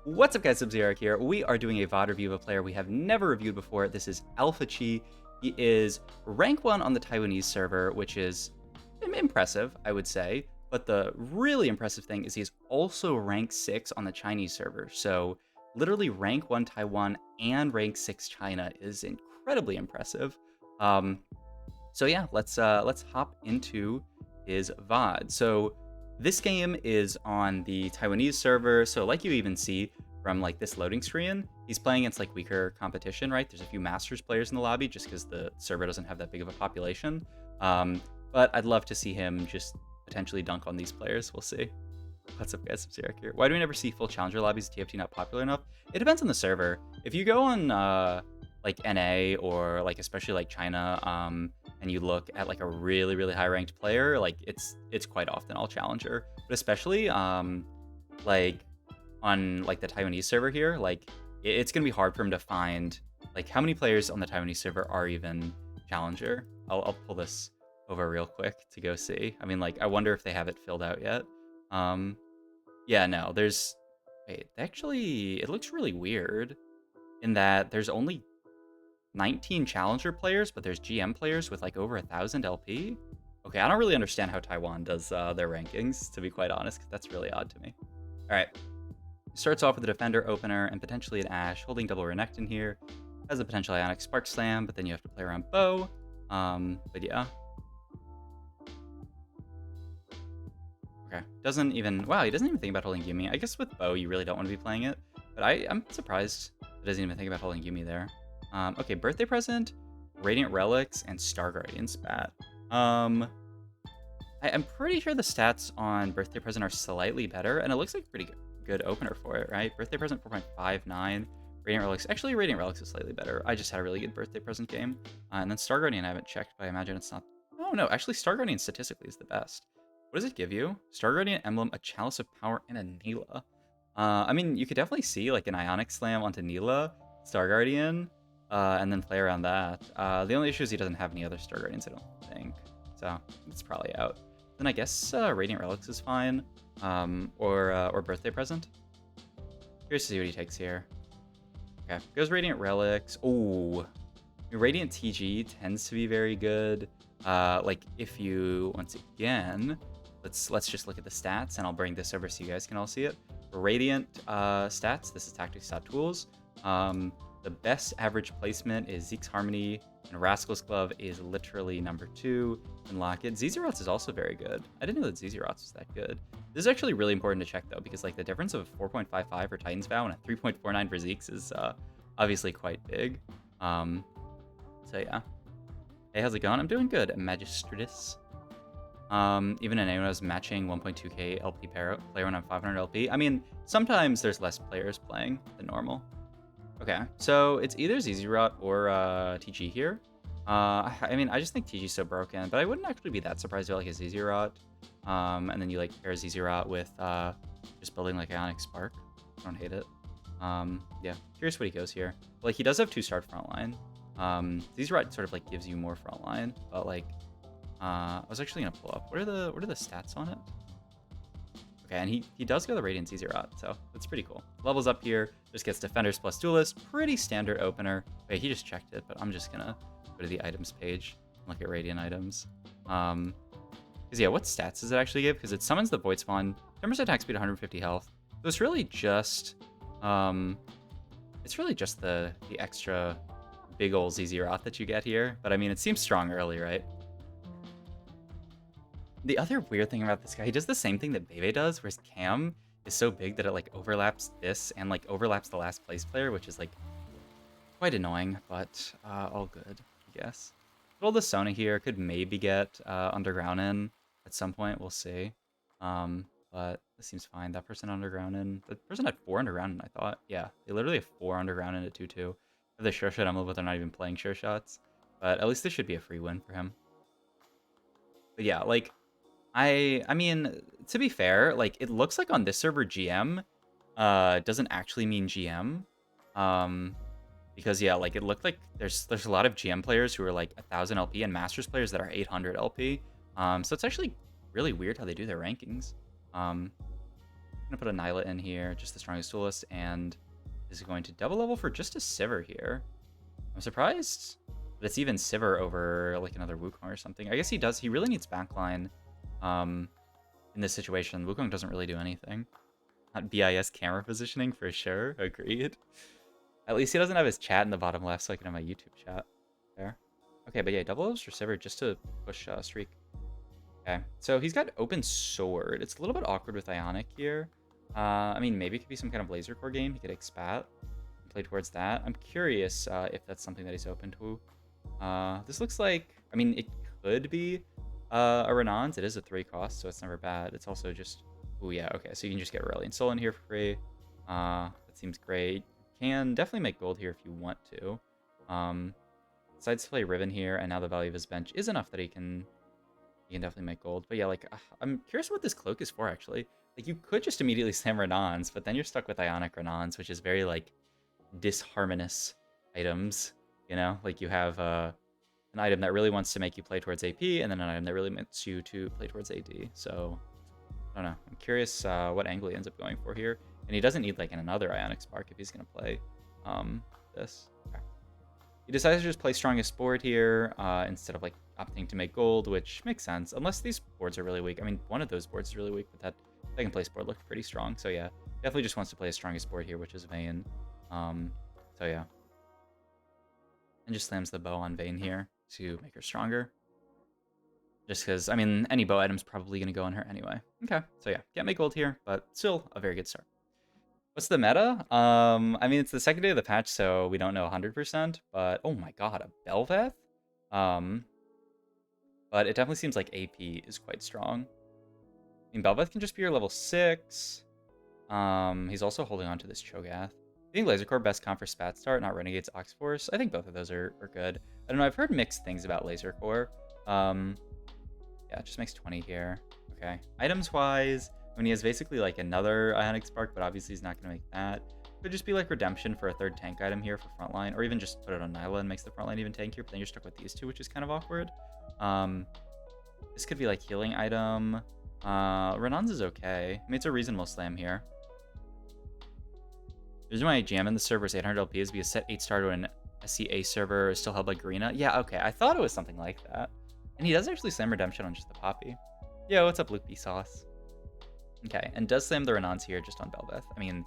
What's up guys, Sub-Zero here. We are doing a VOD review of a player we have never reviewed before. This is Alphaqi. He is rank 1 on the Taiwanese server, which is impressive, I would say. But the really impressive thing is he's also rank 6 on the Chinese server. So literally rank 1 Taiwan and rank 6 China is incredibly impressive. So yeah, let's hop into his VOD. So this game is on the Taiwanese server, so like you even see from like this loading screen, he's playing against like weaker competition, right? There's a few Masters players in the lobby just because the server doesn't have that big of a population. But I'd love to see him just potentially dunk on these players. We'll see. What's up, guys? Sub-Zero here. Why do we never see full challenger lobbies? Is TFT not popular enough? It depends on the server. If you go on like NA or like especially like China, and you look at like a really, really high ranked player, like it's quite often all challenger. But especially like on like the Taiwanese server here, like it's gonna be hard for him to find like how many players on the Taiwanese server are even challenger. I'll pull this over real quick to go see. I mean, like I wonder if they have it filled out yet. Yeah, no, there's wait, actually it looks really weird in that there's only 19 challenger players, but there's GM players with like over 1,000 LP. Okay, I don't really understand how Taiwan does their rankings, to be quite honest, because that's really odd to me. All right, starts off with a defender opener and potentially an Ashe, holding double Renekton here. Has a potential Ionic Spark Slam, but then you have to play around Bow. But yeah. Okay, doesn't even, wow, he doesn't even think about holding Yumi. I guess with Bow, you really don't want to be playing it, but I'm surprised he doesn't even think about holding Yumi there. Okay, Birthday Present, Radiant Relics, and Star Guardian Spat. I'm pretty sure the stats on Birthday Present are slightly better, and it looks like a pretty good opener for it, right? Birthday Present 4.59, Radiant Relics. Actually, Radiant Relics is slightly better. I just had a really good Birthday Present game. And then Star Guardian I haven't checked, but I imagine it's not. Oh no, actually Star Guardian statistically is the best. What does it give you? Star Guardian Emblem, a Chalice of Power, and a Neela. I mean, you could definitely see like an Ionic Slam onto Neela, Star Guardian, and then play around that. The only issue is he doesn't have any other Star Guardians, I don't think. So it's probably out. Then I guess Radiant Relics is fine, or Birthday Present. Curious to see what he takes here. Okay, goes Radiant Relics. Oh, Radiant TG tends to be very good. Like if you, once again, let's just look at the stats, and I'll bring this over so you guys can all see it. Radiant stats. This is Tactics.tools. The best average placement is Zeke's Harmony, and Rascal's Glove is literally number 2. And Locket. Zezerots is also very good. I didn't know that Zezerots was that good. This is actually really important to check, though, because like the difference of 4.55 for Titan's Vow and a 3.49 for Zeke's is obviously quite big. So yeah. Hey, how's it going? I'm doing good, Magistratus. Even in anyone was matching 1.2k LP player when I'm 500 LP. I mean, sometimes there's less players playing than normal. Okay, so it's either Zezirot or TG here. I mean, I just think TG's so broken, but I wouldn't actually be that surprised if like a Zezirot. And then you like pair Zezirot with just building like Ionic Spark. I don't hate it. Yeah, curious what he goes here. Like he does have 2-star frontline. Zezirot sort of like gives you more frontline, but like I was actually gonna pull up what are the stats on it. Okay, and he does go the Radiant Zezirot, so that's pretty cool. Levels up here, just gets Defenders plus Duelist, pretty standard opener. Wait, he just checked it, but I'm just gonna go to the items page and look at Radiant items. Because yeah, what stats does it actually give? Because it summons the Void Spawn, 10% attack speed, 150 health. So it's really just the extra big ol' Zezirot that you get here. But I mean, it seems strong early, right? The other weird thing about this guy, he does the same thing that Bebe does, where his cam is so big that it like overlaps this and like overlaps the last place player, which is like quite annoying, but all good, I guess. Roll the Sona here, could maybe get Underground in at some point, we'll see. But this seems fine. That person Underground in, the person had 4 Underground in, I thought. Yeah, they literally have 4 Underground in at 2-2. If they sure shot Emerald, but they're not even playing sure shots. But at least this should be a free win for him. But yeah, like, I mean, to be fair, like it looks like on this server GM doesn't actually mean GM. Because yeah, like it looked like there's a lot of GM players who are like 1,000 LP and Masters players that are 800 LP. So it's actually really weird how they do their rankings. gonna put a Nyla in here, just the strongest duelist, and is going to double level for just a Sivir here. I'm surprised that it's even Sivir over like another Wukong or something. I guess he does. He really needs backline in this situation. Wukong doesn't really do anything. Not BIS camera positioning for sure. Agreed. At least he doesn't have his chat in the bottom left, so I can have my YouTube chat there. Okay, but yeah, double levels for Sivir just to push Streak. Okay, so he's got open sword. It's a little bit awkward with Ionic here. I mean, maybe it could be some kind of laser core game. He could expat and play towards that. I'm curious if that's something that he's open to. This looks like, I mean, it could be a Renans. It is a 3 cost, so it's never bad. It's also just, oh yeah, okay, so you can just get Aurelion Soul in here for free. That seems great. You can definitely make gold here if you want to. Decides to play Riven here, and now the value of his bench is enough that he can definitely make gold. But yeah, like, I'm curious what this cloak is for, actually. Like, you could just immediately slam Renans, but then you're stuck with Ionic Renans, which is very, like, disharmonious items, you know? Like, you have an item that really wants to make you play towards AP, and then an item that really wants you to play towards AD. So, I don't know. I'm curious what angle he ends up going for here. And he doesn't need, like, another Ionic Spark if he's going to play this. Okay. He decides to just play Strongest Board here instead of, like, opting to make gold, which makes sense. Unless these boards are really weak. I mean, one of those boards is really weak, but that second place board looked pretty strong. So, yeah, definitely just wants to play his Strongest Board here, which is Vayne. So, yeah. And just slams the bow on Vayne here to make her stronger. Just because, I mean, any bow item's probably going to go on her anyway. Okay, so yeah, can't make gold here, but still a very good start. What's the meta? I mean, it's the second day of the patch, so we don't know 100%, but oh my god, a Bel'Veth? But it definitely seems like AP is quite strong. I mean, Bel'Veth can just be your level 6. He's also holding on to this Cho'Gath. I think Laser Core best comp for Spat Start, not Renegade's Ox Force. I think both of those are good. I don't know, I've heard mixed things about Laser Core. Yeah, it just makes 20 here. Okay. Items-wise, I mean, he has basically like another Ionic Spark, but obviously he's not going to make that. Could just be like Redemption for a third tank item here for frontline, or even just put it on Nyla and makes the frontline even tankier, but then you're stuck with these two, which is kind of awkward. This could be like healing item. Renan's is okay. I mean, it's a reasonable slam here. The reason why I jam in the server is 800 LP is because set 8-star to an SCA server is still held by Garena. Yeah, okay. I thought it was something like that. And he does actually slam Redemption on just the Poppy. Yo, what's up, Luke B. Sauce? Okay, and does slam the Renans here just on Bel'Veth. I mean,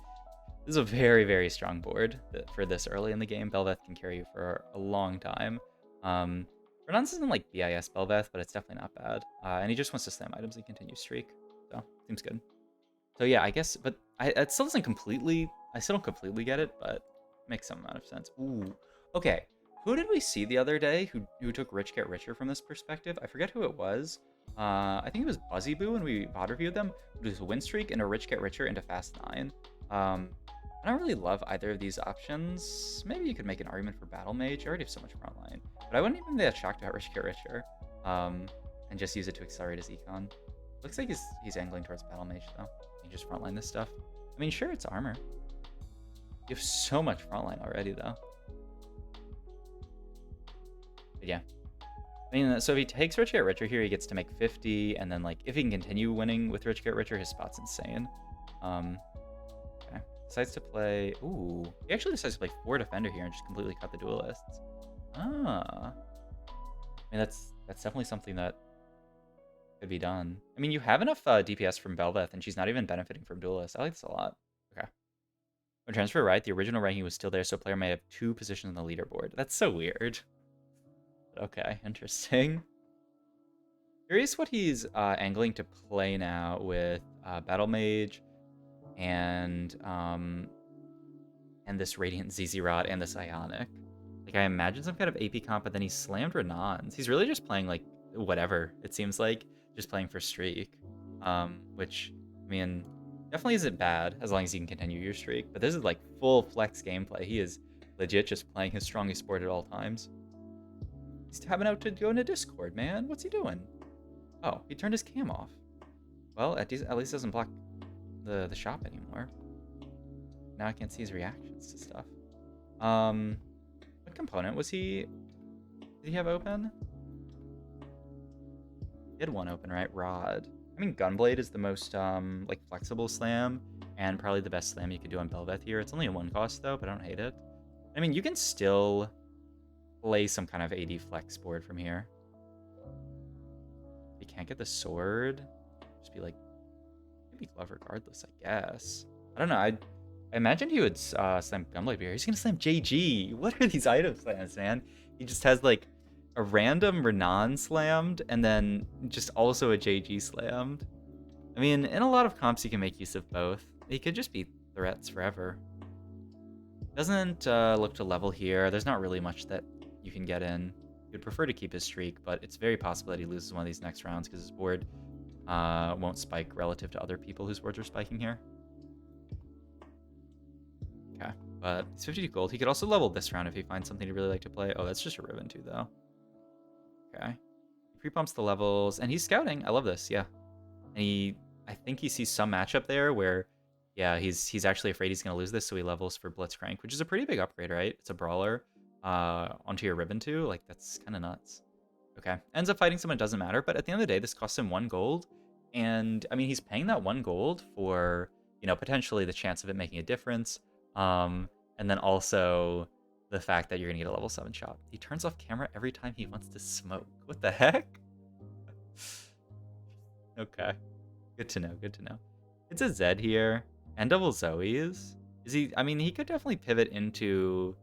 this is a very, very strong board for this early in the game. Bel'Veth can carry you for a long time. Renans isn't like BIS Bel'Veth, but it's definitely not bad. And he just wants to slam items and continue streak. So, seems good. So yeah, I guess, but it still doesn't completely, I still don't completely get it, but it makes some amount of sense. Ooh, okay. Who did we see the other day who took Rich Get Richer from this perspective? I forget who it was. I think it was Buzzy Boo when we VOD reviewed them. It was a win streak and a Rich Get Richer into Fast 9. I don't really love either of these options. Maybe you could make an argument for Battle Mage. You already have so much frontline. But I wouldn't even be that shocked about Rich Get Richer. And just use it to accelerate his econ. Looks like he's angling towards Battle Mage though. You just frontline this stuff. I mean, sure, it's armor. You have so much frontline already though. But yeah. I mean, so if he takes Rich Get Richer here, he gets to make 50, and then like if he can continue winning with Rich Get Richer, his spot's insane. Okay. Decides to play. Ooh, he actually decides to play 4 defender here and just completely cut the duelists. Ah, I mean that's definitely something that could be done. I mean, you have enough DPS from Bel'Veth, and she's not even benefiting from duelists. I like this a lot. Okay. When transfer right, the original ranking was still there, so a player may have 2 positions on the leaderboard. That's so weird. Okay, interesting. Curious what he's angling to play now with Battle Mage and this Radiant ZZ Rod and this Ionic. Like, I imagine some kind of AP comp, but then he slammed Renans. He's really just playing, like, whatever, it seems like. Just playing for streak. Which, I mean, definitely isn't bad as long as you can continue your streak. But this is, like, full flex gameplay. He is legit just playing his strongest board at all times. He's tabbing out to go into Discord, man. What's he doing? Oh, he turned his cam off. Well, at least doesn't block the shop anymore. Now I can't see his reactions to stuff. What component was he? Did he have open? He had one open, right? Rod. I mean, Gunblade is the most like flexible slam. and probably the best slam you could do on Belveth here. It's only a 1 cost though, but I don't hate it. I mean, you can still play some kind of AD flex board from here. If you can't get the sword, just be like, maybe glove regardless, I guess. I don't know. I imagine he would slam Gunblade here. He's gonna slam JG. What are these item slams, man? He just has like a random Renan slammed and then just also a JG slammed. I mean, in a lot of comps, you can make use of both. He could just be threats forever. Doesn't look to level here. There's not really much that you can get in. He would prefer to keep his streak, but it's very possible that he loses one of these next rounds because his board won't spike relative to other people whose boards are spiking here. Okay, but he's 52 gold. He could also level this round if he finds something he'd really like to play. Oh, that's just a ribbon too, though. Okay. He pre-pumps the levels, and he's scouting. I love this, yeah. And I think he sees some matchup there where, yeah, he's actually afraid he's going to lose this, so he levels for Blitzcrank, which is a pretty big upgrade, right? It's a brawler onto your ribbon too. Like, that's kind of nuts. Okay. Ends up fighting someone, doesn't matter, but at the end of the day, this costs him 1 gold. And, I mean, he's paying that 1 gold for, you know, potentially the chance of it making a difference. And then also the fact that you're going to get a level 7 shot. He turns off camera every time he wants to smoke. What the heck? Okay. Good to know, good to know. It's a Zed here. And double Zoe's. Is he... I mean, he could definitely pivot into...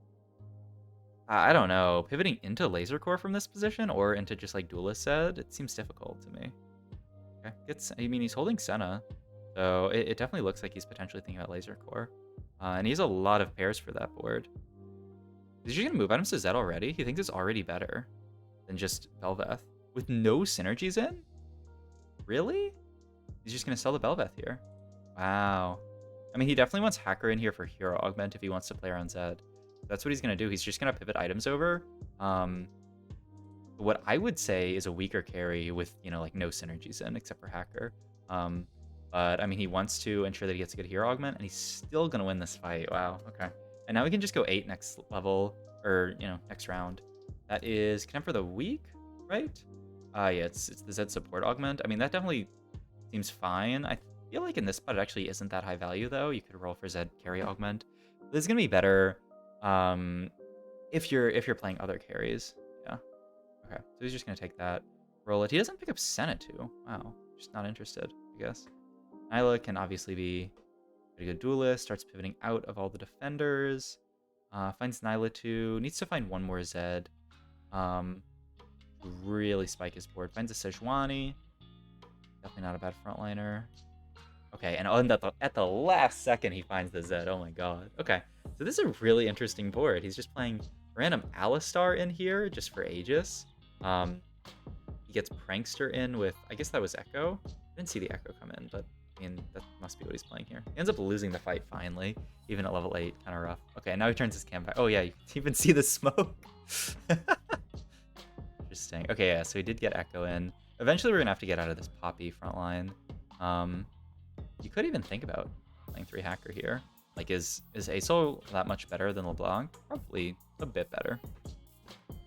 I don't know. Pivoting into Laser Core from this position or into just like Duelist Zed? It seems difficult to me. Okay. I mean, he's holding Senna. So it definitely looks like he's potentially thinking about Laser Core. And he has a lot of pairs for that board. Is he going to move items to Zed already? He thinks it's already better than just Belveth. With no synergies in? Really? He's just going to sell the Belveth here. Wow. I mean, he definitely wants Hacker in here for Hero Augment if he wants to play around Zed. That's what he's going to do. He's just going to pivot items over. What I would say is a weaker carry with, you know, like no synergies in except for Hacker. But, I mean, he wants to ensure that he gets a good Hero Augment, and he's still going to win this fight. Wow, okay. And now we can just go 8 next level, or, you know, next round. That is Contempt for the Weak, right? Yeah, it's the Zed Support Augment. I mean, that definitely seems fine. I feel like in this spot, it actually isn't that high value, though. You could roll for Zed Carry Augment. This is going to be better if you're playing other carries. Yeah. Okay, so he's just going to take that, roll it. He doesn't pick up Senate, too. Wow, just not interested, I guess. Nyla can obviously be a pretty good duelist, starts pivoting out of all the defenders, finds Nyla 2, needs to find one more Zed, really spike his board, finds a Sejuani, definitely not a bad frontliner. Okay, and at the last second he finds the Zed, oh my god. Okay, so this is a really interesting board. He's just playing random Alistar in here just for Aegis. He gets Prankster in with, I guess that was Echo. I didn't see the Echo come in, but I mean, that must be what he's playing here. He ends up losing the fight finally, even at level 8, kind of rough. Okay, now he turns his cam back. Oh yeah, you can even see the smoke. Interesting. Okay, yeah, so he did get Echo in. Eventually we're gonna have to get out of this Poppy front line. You could even think about playing 3 Hacker here. Like, is Asol that much better than LeBlanc? Probably a bit better.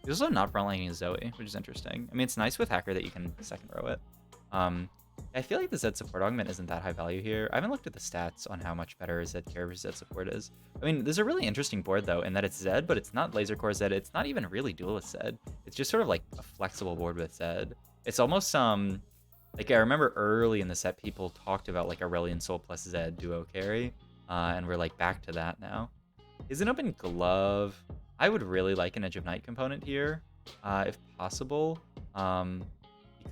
He's also not frontlining his Zoe, which is interesting. I mean, it's nice with Hacker that you can second row it. I feel like the Zed Support Augment isn't that high value here. I haven't looked at the stats on how much better Zed Carry versus Zed Support is. I mean, there's a really interesting board, though, in that it's Zed, but it's not Laser Core Zed. It's not even really Duelist Zed. It's just sort of like a flexible board with Zed. It's almost, like, I remember early in the set, people talked about, like, Aurelion Soul plus Zed duo carry, and we're, like, back to that now. Is an open glove? I would really like an Edge of Night component here, if possible. You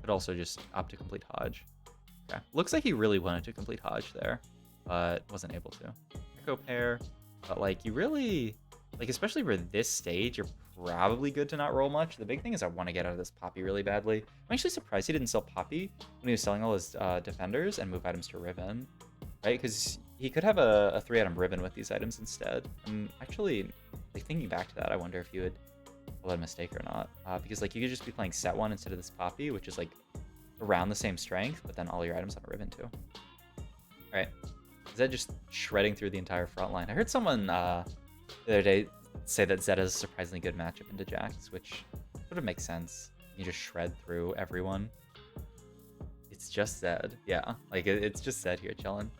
could also just opt to complete Hodge. Okay. Looks like he really wanted to complete Hodge there, but wasn't able to. Echo pair, but like you really, like especially for this stage, you're probably good to not roll much. The big thing is I want to get out of this Poppy really badly. I'm actually surprised he didn't sell Poppy when he was selling all his defenders and move items to Riven, right? Because he could have a 3-item Riven with these items instead. I'm actually, like thinking back to that, I wonder if you would pull that mistake or not. Because like you could just be playing set 1 instead of this Poppy, which is like around the same strength, but then all your items on a Riven too. All right, Zed just shredding through the entire front line. I heard someone the other day say that Zed is a surprisingly good matchup into Jax, which sort of makes sense. You just shred through everyone. It's just Zed, yeah. Like it's just Zed here chilling.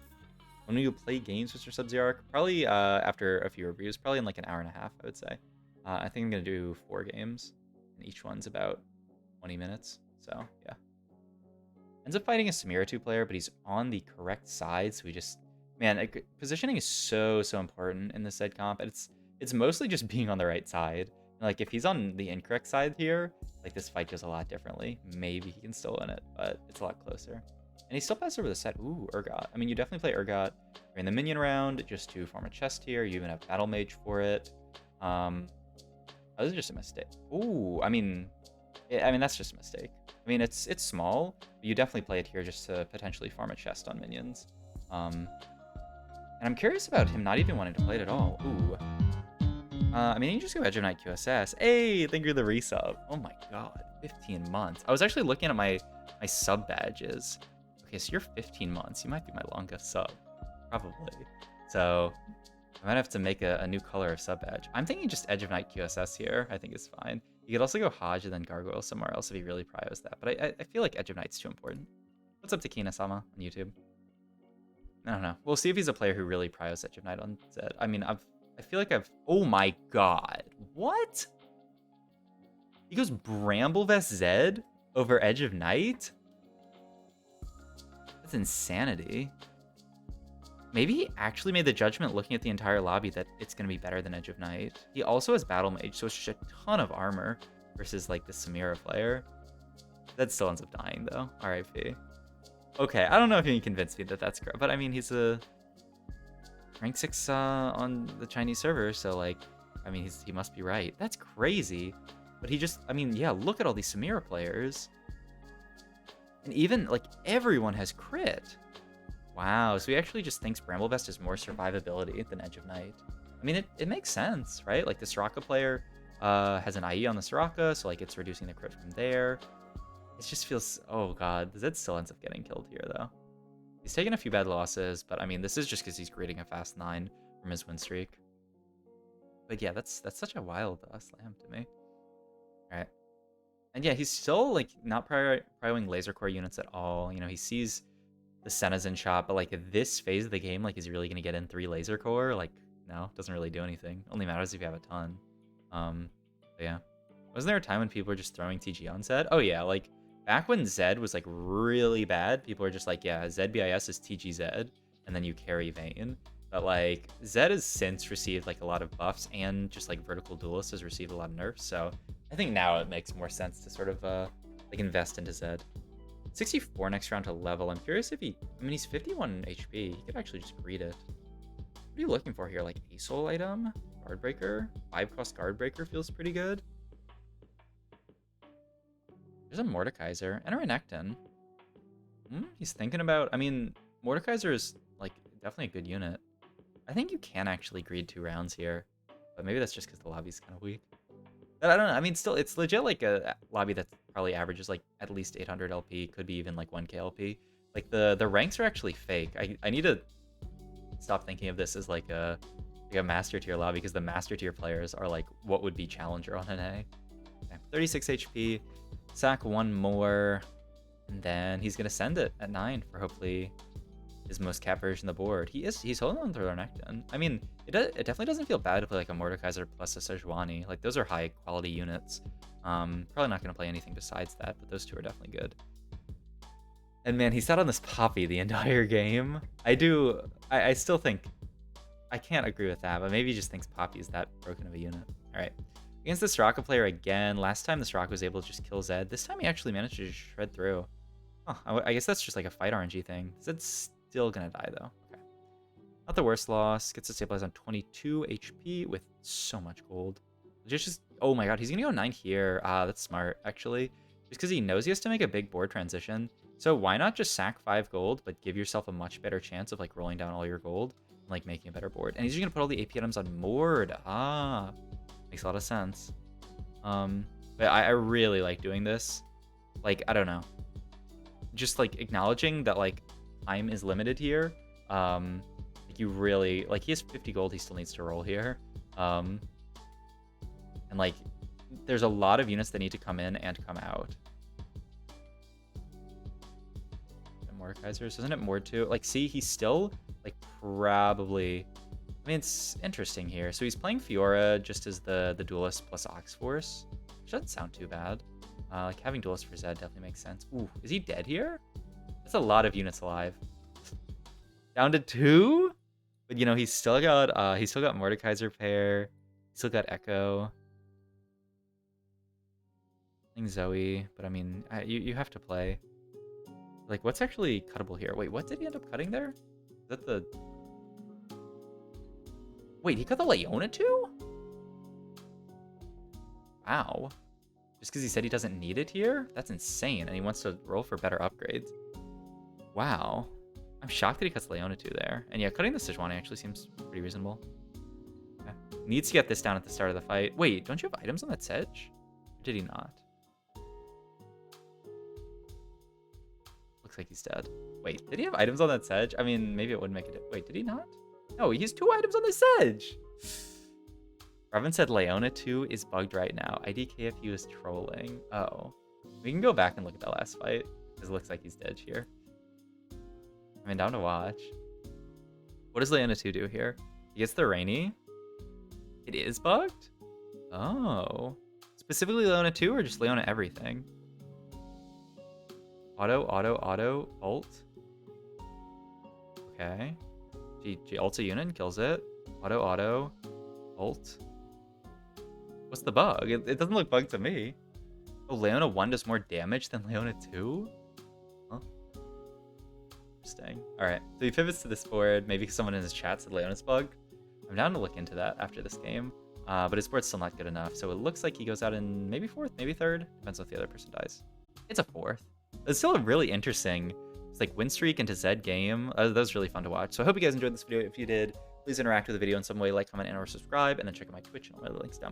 When will you play games, Mr. Sub-Zero? Probably after a few reviews, probably in like an hour and a half, I would say. I think I'm gonna do 4 games, and each one's about 20 minutes. So yeah. Ends up fighting a Samira 2 player, but he's on the correct side, so we just, man, positioning is so important in this Zed comp, and it's mostly just being on the right side. And, like, if he's on the incorrect side here, like, this fight goes a lot differently. Maybe he can still win it, but it's a lot closer. And he still passes over the set. Ooh, Urgot. I mean, you definitely play Urgot during the minion round just to form a chest here. You even have Battle Mage for it. That was just a mistake. Ooh, I mean, that's just a mistake. I mean, it's small, but you definitely play it here just to potentially farm a chest on minions. And I'm curious about him not even wanting to play it at all. Ooh. I mean, you just go Edge of Night QSS. Hey, thank you for the resub. Oh my god, 15 months. I was actually looking at my sub badges. Okay, so you're 15 months. You might be my longest sub, probably. So I might have to make a new color of sub badge. I'm thinking just Edge of Night QSS here. I think is fine. You could also go Hodge and then Gargoyle somewhere else if he really prios that. But I feel like Edge of Night's too important. What's up to Kina-sama on YouTube? I don't know. We'll see if he's a player who really prios Edge of Night on Zed. I mean, I feel like oh my god. What? He goes Bramble Vest Zed over Edge of Night? That's insanity. Maybe he actually made the judgment looking at the entire lobby that it's going to be better than Edge of Night. He also has Battle Mage, so it's just a ton of armor versus like the Samira player. That still ends up dying though. RIP. Okay, I don't know if you can convince me that that's correct, but I mean, he's a rank 6 on the Chinese server, so like, I mean, he must be right. That's crazy. But he just, I mean, yeah, look at all these Samira players. And even, like, everyone has crit. Wow, so he actually just thinks Bramblevest is more survivability than Edge of Night. I mean, it makes sense, right? Like, the Soraka player has an IE on the Soraka, so, like, it's reducing the crit from there. It just feels... Oh, God. Zed still ends up getting killed here, though. He's taken a few bad losses, but, I mean, this is just because he's creating a fast 9 from his win streak. But, yeah, that's such a wild slam to me. All right. And, yeah, he's still, like, not prioing laser core units at all. You know, he sees the Senna's in shot, but, like, at this phase of the game, like, is he really going to get in 3 laser core? Like, no, doesn't really do anything. Only matters if you have a ton. But yeah. Wasn't there a time when people were just throwing TG on Zed? Oh, yeah, like, back when Zed was, like, really bad, people were just like, yeah, Zed BIS is TG Zed, and then you carry Vayne. But, like, Zed has since received, like, a lot of buffs, and just, like, Vertical Duelist has received a lot of nerfs, so I think now it makes more sense to sort of, like, invest into Zed. 64 next round to level. I'm curious if he... I mean, he's 51 HP. He could actually just greet it. What are you looking for here? Like, a soul item? Guardbreaker? 5-cost Guardbreaker feels pretty good. There's a Mordekaiser and a Renekton. He's thinking about... I mean, Mordekaiser is, like, definitely a good unit. I think you can actually greed 2 rounds here. But maybe that's just because the lobby's kind of weak. But I don't know. I mean, still, it's legit like a lobby that probably averages like at least 800 LP, could be even like 1k LP. Like the ranks are actually fake. I need to stop thinking of this as like a master tier lobby, because the master tier players are like what would be challenger on an A. Okay, 36 HP, sack 1 more, and then he's gonna send it at 9 for hopefully his most cap version of the board. He's holding on to the Renekton. I mean, it definitely doesn't feel bad to play like a Mordekaiser plus a Sejuani. Like, those are high quality units. Probably not going to play anything besides that, but those two are definitely good. And man, he sat on this Poppy the entire game. I still think, I can't agree with that, but maybe he just thinks Poppy is that broken of a unit. All right. Against the Soraka player again. Last time the Soraka was able to just kill Zed. This time he actually managed to just shred through. Huh, I guess that's just like a fight RNG thing. Zed's still gonna die though. Okay. Not the worst loss. Gets to stabilize on 22 HP with so much gold. Just oh my god, he's gonna go 9 here. That's smart actually. Just because he knows he has to make a big board transition. So why not just sack 5 gold, but give yourself a much better chance of like rolling down all your gold and like making a better board. And he's just gonna put all the AP items on Mord. Makes a lot of sense. But I really like doing this. Like, I don't know. Just like acknowledging that like time is limited here. Like, you really like, he has 50 gold, he still needs to roll here. And like there's a lot of units that need to come in and come out. And Mordekaisers, isn't it Mord too? Like, see, he's still Like, probably... I mean, it's interesting here. So he's playing Fiora just as the Duelist plus Ox Force. Which doesn't sound too bad. Like, having Duelist for Zed definitely makes sense. Ooh, is he dead here? That's a lot of units alive. Down to 2? But, you know, he's still got Mordekaiser pair. He's still got Echo. Playing Zoe. But, I mean, you have to play. Like, what's actually cuttable here? Wait, what did he end up cutting there? Is that the... Wait, he cut the Leona too? Wow. Just because he said he doesn't need it here? That's insane, and he wants to roll for better upgrades. Wow. I'm shocked that he cuts Leona too there. And yeah, cutting the Sejuani actually seems pretty reasonable. Okay. Needs to get this down at the start of the fight. Wait, don't you have items on that Sedge? Or did he not? Looks like he's dead. Wait, did he have items on that Sedge? I mean, maybe it wouldn't make it. Wait, did he not? No, he has 2 items on the Sedge. Revan said Leona 2 is bugged right now. IDK if he was trolling. Oh. We can go back and look at that last fight. Because it looks like he's dead here. I mean, down to watch. What does Leona 2 do here? He gets the Rainy. It is bugged? Oh. Specifically Leona 2 or just Leona everything? Auto, ult. Okay. She ults a unit and kills it. Auto, ult. What's the bug? It doesn't look bugged to me. Oh, Leona 1 does more damage than Leona 2? Huh? Interesting. Alright, so he pivots to this board. Maybe someone in his chat said Leona's bugged. I'm down to look into that after this game. But his board's still not good enough. So it looks like he goes out in maybe 4th, maybe 3rd. Depends if the other person dies. It's a 4th. It's still a really interesting... It's like win streak into Zed game. That was really fun to watch. So I hope you guys enjoyed this video. If you did, please interact with the video in some way, like, comment, and or subscribe. And then check out my Twitch and all my links down below.